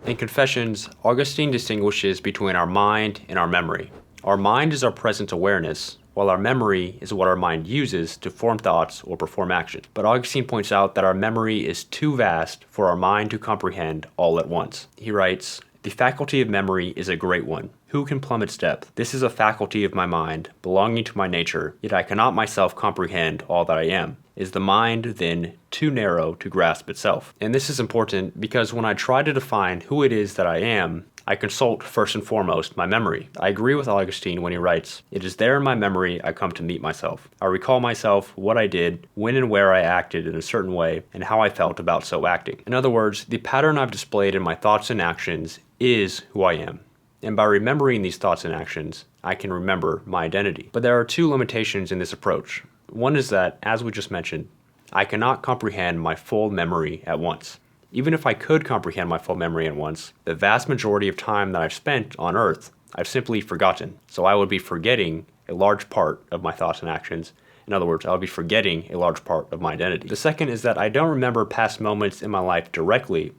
In Confessions, Augustine distinguishes between our mind and our memory. Our mind is our present awareness, while our memory is what our mind uses to form thoughts or perform action. But Augustine points out that our memory is too vast for our mind to comprehend all at once. He writes, "The faculty of memory is a great one. Who can plumb its depth? This is a faculty of my mind, belonging to my nature, yet I cannot myself comprehend all that I am. Is the mind, then, too narrow to grasp itself?" And this is important because when I try to define who it is that I am, I consult first and foremost my memory. I agree with Augustine when he writes, "It is there in my memory I come to meet myself. I recall myself, what I did, when and where I acted in a certain way, and how I felt about so acting." In other words, the pattern I've displayed in my thoughts and actions is who I am. And by remembering these thoughts and actions, I can remember my identity. But there are two limitations in this approach. One is that, as we just mentioned, I cannot comprehend my full memory at once. Even if I could comprehend my full memory at once, the vast majority of time that I've spent on Earth, I've simply forgotten. So I would be forgetting a large part of my thoughts and actions. In other words, I would be forgetting a large part of my identity. The second is that I don't remember past moments in my life directly,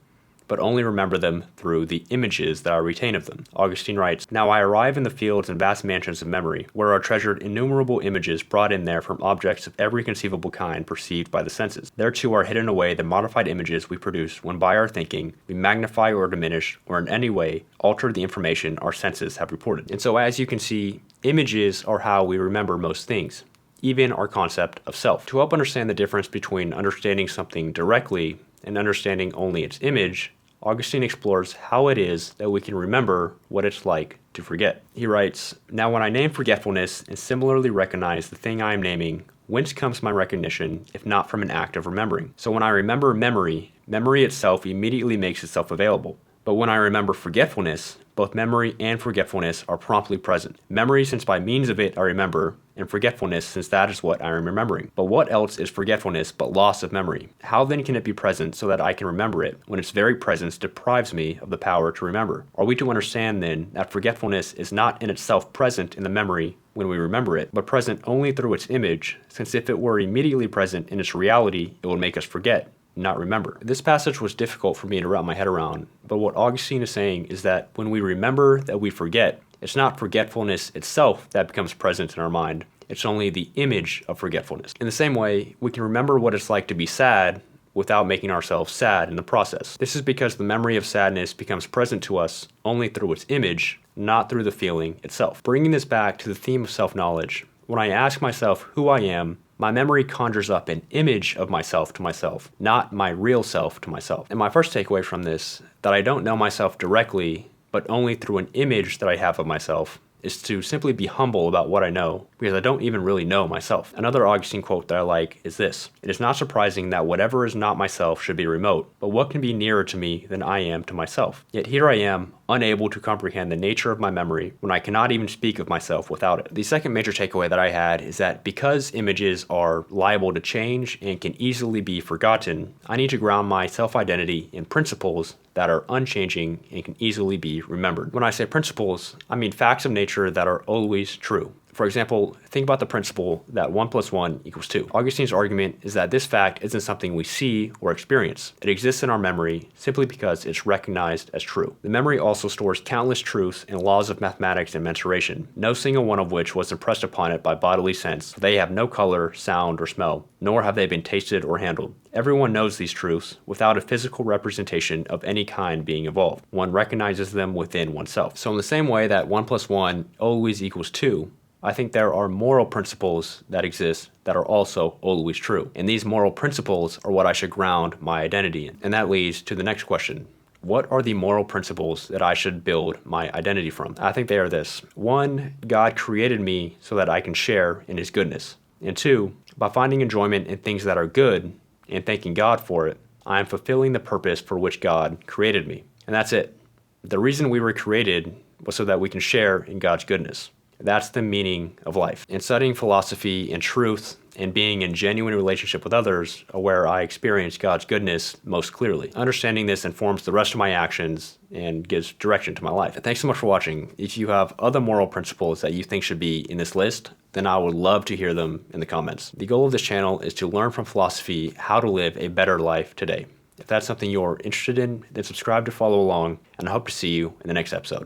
but only remember them through the images that I retain of them. Augustine writes, "Now I arrive in the fields and vast mansions of memory, where are treasured innumerable images brought in there from objects of every conceivable kind perceived by the senses. There too are hidden away the modified images we produce when by our thinking we magnify or diminish or in any way alter the information our senses have reported." And so as you can see, images are how we remember most things, even our concept of self. To help understand the difference between understanding something directly and understanding only its image, Augustine explores how it is that we can remember what it's like to forget. He writes, "Now when I name forgetfulness and similarly recognize the thing I am naming, whence comes my recognition, if not from an act of remembering? So when I remember memory, memory itself immediately makes itself available. But when I remember forgetfulness, both memory and forgetfulness are promptly present. Memory, since by means of it I remember, and forgetfulness, since that is what I am remembering. But what else is forgetfulness but loss of memory? How then can it be present so that I can remember it, when its very presence deprives me of the power to remember? Are we to understand then that forgetfulness is not in itself present in the memory when we remember it, but present only through its image, since if it were immediately present in its reality, it would make us forget, not remember?" This passage was difficult for me to wrap my head around, but what Augustine is saying is that when we remember that we forget, it's not forgetfulness itself that becomes present in our mind, it's only the image of forgetfulness. In the same way, we can remember what it's like to be sad without making ourselves sad in the process. This is because the memory of sadness becomes present to us only through its image, not through the feeling itself. Bringing this back to the theme of self-knowledge, when I ask myself who I am, my memory conjures up an image of myself to myself, not my real self to myself. And my first takeaway from this, that I don't know myself directly, but only through an image that I have of myself, is to simply be humble about what I know, because I don't even really know myself. Another Augustine quote that I like is this: "It is not surprising that whatever is not myself should be remote, but what can be nearer to me than I am to myself? Yet here I am, unable to comprehend the nature of my memory when I cannot even speak of myself without it." The second major takeaway that I had is that because images are liable to change and can easily be forgotten, I need to ground my self-identity in principles that are unchanging and can easily be remembered. When I say principles, I mean facts of nature that are always true. For example, think about the principle that 1 + 1 = 2. Augustine's argument is that this fact isn't something we see or experience. It exists in our memory simply because it's recognized as true. The memory also stores countless truths and laws of mathematics and mensuration, no single one of which was impressed upon it by bodily sense. They have no color, sound, or smell, nor have they been tasted or handled. Everyone knows these truths without a physical representation of any kind being involved. One recognizes them within oneself. So in the same way that 1 + 1 always = 2, I think there are moral principles that exist that are also always true. And these moral principles are what I should ground my identity in. And that leads to the next question. What are the moral principles that I should build my identity from? I think they are this. 1, God created me so that I can share in His goodness. And 2, by finding enjoyment in things that are good and thanking God for it, I am fulfilling the purpose for which God created me. And that's it. The reason we were created was so that we can share in God's goodness. That's the meaning of life. And studying philosophy and truth and being in genuine relationship with others are where I experience God's goodness most clearly. Understanding this informs the rest of my actions and gives direction to my life. Thanks so much for watching. If you have other moral principles that you think should be in this list, then I would love to hear them in the comments. The goal of this channel is to learn from philosophy how to live a better life today. If that's something you're interested in, then subscribe to follow along, and I hope to see you in the next episode.